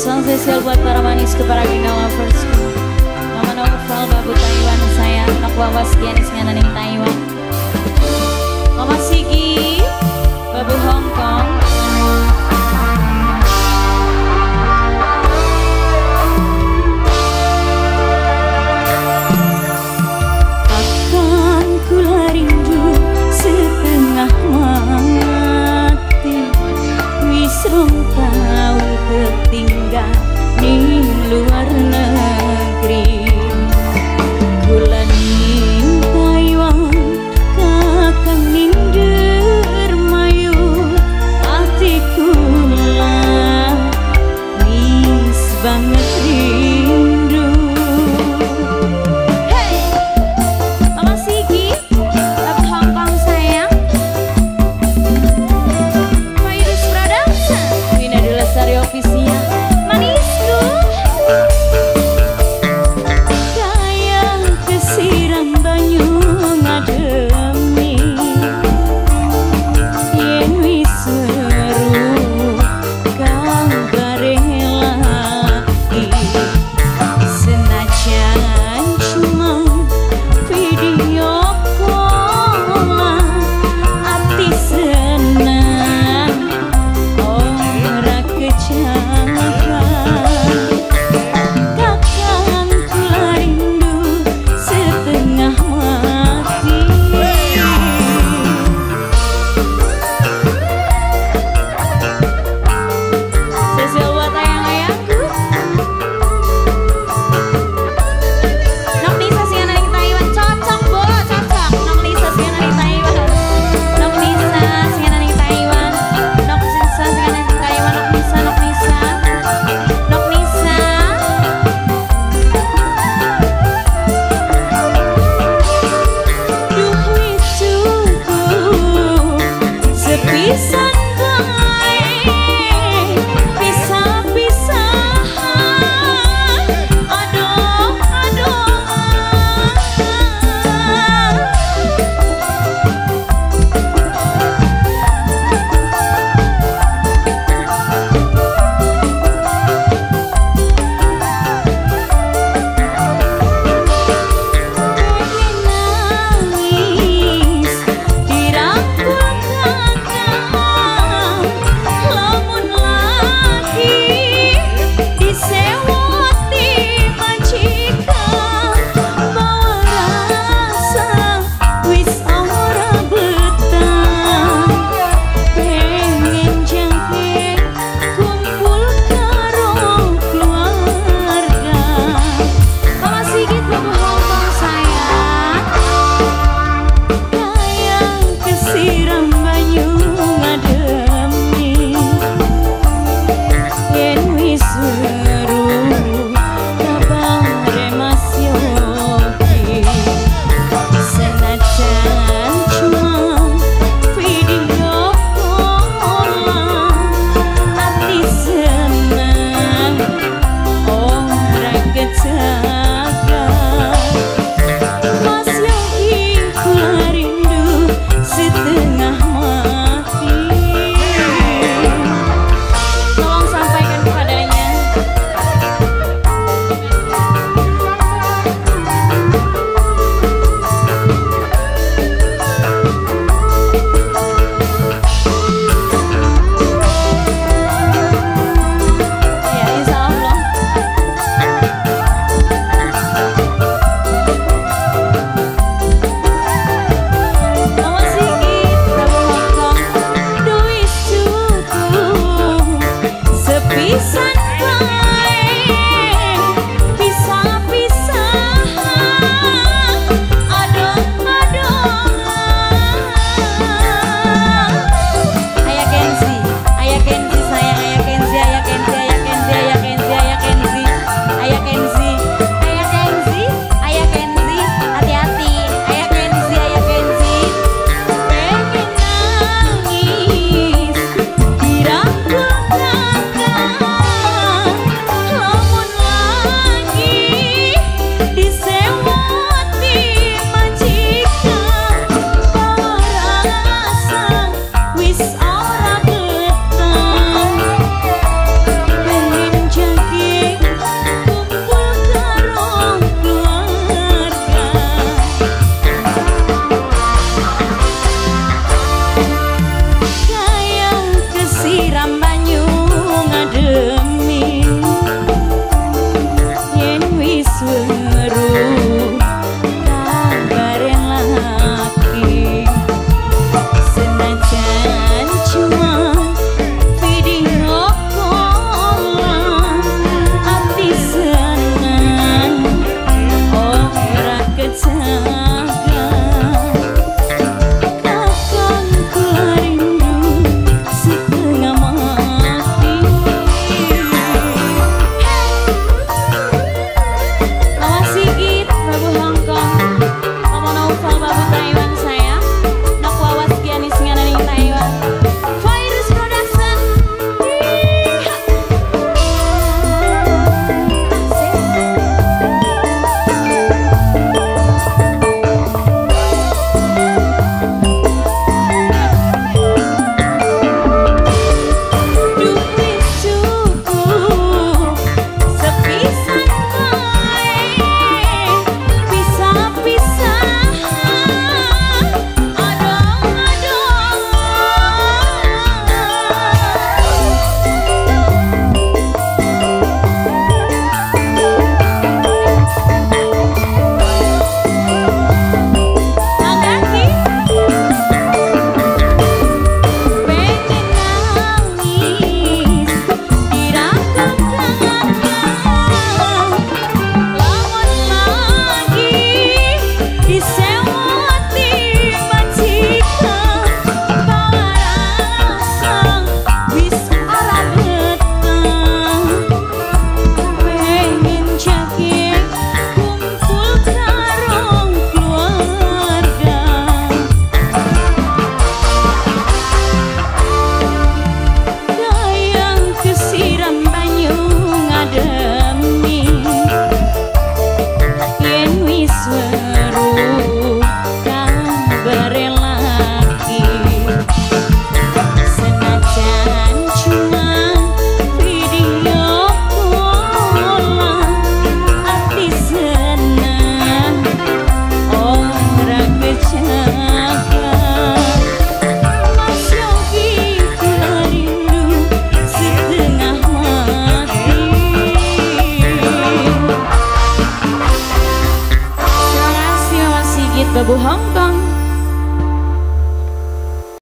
Salam spesial buat para manisku, para gina loversku. Mama Novel, Babu Taiwan saya, anak wawas Gianis ngananing Taiwan. Mama Sigi, Babu Hong Kong. Akan kula rindu setengah mati, wis rong tahun tertinggal di luar negeri. Kula ning Taiwan, kakang ning Dermayu, hati kula wis banget rindu. Hey, Mama Sigi, Babu Hong Kong sayang. Virus Production, Wina di Lestari Official. Manisku, Kayak kesiram banyu ngademi, yen wis seru kang barelai. Senajan cuma video call, hati senang ora kecangkan. Kakang kula rindu setengah mati. spesial buat ayang-ayangku. Nok Nisa sing ana ning Taiwan, cocok Bo, cocok. Nok Nisa sing ana ning Taiwan. Nok Nisa sing ana ning Taiwan. Nok Nisa sing ana ning Taiwan. Nok Nisa, Nok Nisa. Nok Nisa. Duh wis cukup sepisan